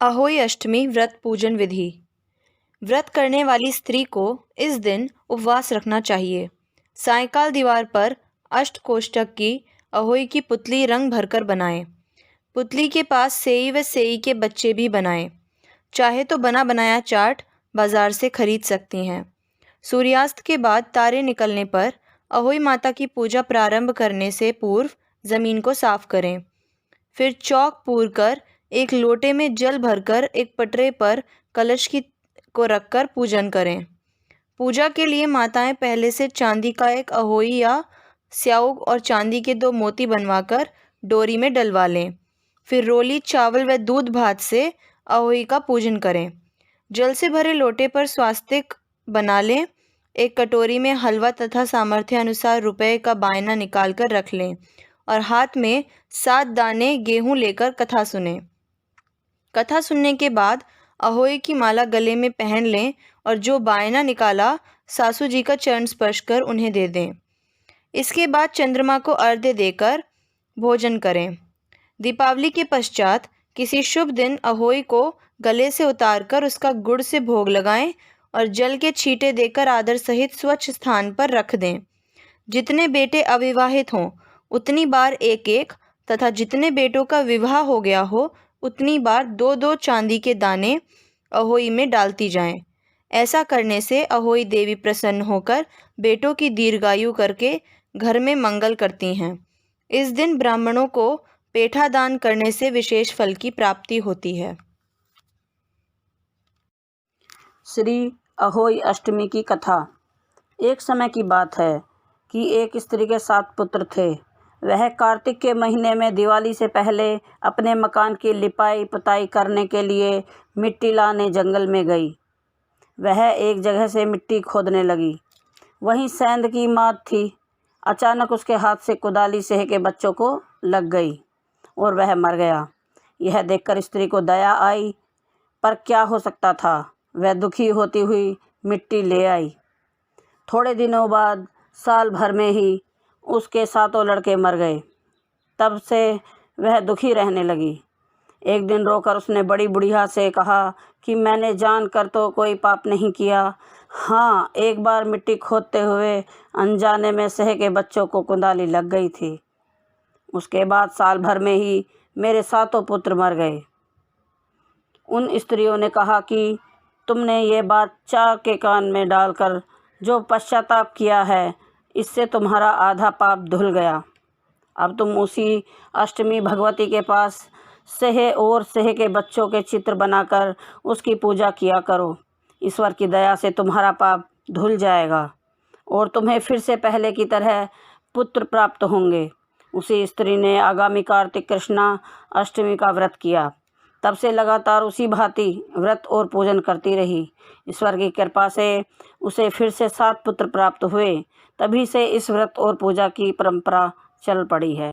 अहोई अष्टमी व्रत पूजन विधि। व्रत करने वाली स्त्री को इस दिन उपवास रखना चाहिए। सायंकाल दीवार पर अष्टकोष्ठक की अहोई की पुतली रंग भरकर बनाएं। पुतली के पास सेई व सेई के बच्चे भी बनाएं। चाहे तो बना बनाया चाट बाजार से खरीद सकती हैं। सूर्यास्त के बाद तारे निकलने पर अहोई माता की पूजा प्रारंभ करने से पूर्व ज़मीन को साफ करें। फिर चौक पूर कर एक लोटे में जल भरकर एक पटरे पर कलश को रखकर पूजन करें। पूजा के लिए माताएं पहले से चांदी का एक अहोई या स्याउग और चांदी के 2 मोती बनवाकर डोरी में डलवा लें। फिर रोली चावल व दूध भात से अहोई का पूजन करें। जल से भरे लोटे पर स्वास्तिक बना लें। एक कटोरी में हलवा तथा सामर्थ्य अनुसार रुपए का बायना निकाल कर रख लें और हाथ में 7 दाने गेहूं लेकर कथा सुने। कथा सुनने के बाद अहोई की माला गले में पहन लें और जो बायना निकाला सासू जी का चरण स्पर्श कर उन्हें दे दें। इसके बाद चंद्रमा को अर्घ्य देकर भोजन करें। दीपावली के पश्चात किसी शुभ दिन अहोई को गले से उतारकर उसका गुड़ से भोग लगाएं और जल के छींटे देकर आदर सहित स्वच्छ स्थान पर रख दें। जितने बेटे अविवाहित हों उतनी बार एक एक तथा जितने बेटों का विवाह हो गया हो उतनी बार 2-2 चांदी के दाने अहोई में डालती जाएं। ऐसा करने से अहोई देवी प्रसन्न होकर बेटों की दीर्घायु करके घर में मंगल करती हैं। इस दिन ब्राह्मणों को पेठा दान करने से विशेष फल की प्राप्ति होती है। श्री अहोई अष्टमी की कथा। एक समय की बात है कि एक स्त्री के 7 पुत्र थे। वह कार्तिक के महीने में दिवाली से पहले अपने मकान की लिपाई पुताई करने के लिए मिट्टी लाने जंगल में गई। वह एक जगह से मिट्टी खोदने लगी। वहीं सेंध की मात थी। अचानक उसके हाथ से कुदाली सेह के बच्चों को लग गई और वह मर गया। यह देखकर स्त्री को दया आई, पर क्या हो सकता था। वह दुखी होती हुई मिट्टी ले आई। थोड़े दिनों बाद साल भर में ही उसके 7 लड़के मर गए। तब से वह दुखी रहने लगी। एक दिन रोकर उसने बड़ी बुढ़िया से कहा कि मैंने जानकर तो कोई पाप नहीं किया। हाँ, एक बार मिट्टी खोदते हुए अनजाने में सह के बच्चों को कुंदाली लग गई थी। उसके बाद साल भर में ही मेरे 7 पुत्र मर गए। उन स्त्रियों ने कहा कि तुमने ये बात चार के कान में डालकर जो पश्चाताप किया है, इससे तुम्हारा आधा पाप धुल गया। अब तुम उसी अष्टमी भगवती के पास सेह और सेह के बच्चों के चित्र बनाकर उसकी पूजा किया करो। ईश्वर की दया से तुम्हारा पाप धुल जाएगा और तुम्हें फिर से पहले की तरह पुत्र प्राप्त होंगे। उसी स्त्री ने आगामी कार्तिक कृष्णा अष्टमी का व्रत किया। तब से लगातार उसी भांति व्रत और पूजन करती रही। ईश्वर की कृपा से उसे फिर से 7 पुत्र प्राप्त हुए। तभी से इस व्रत और पूजा की परंपरा चल पड़ी है।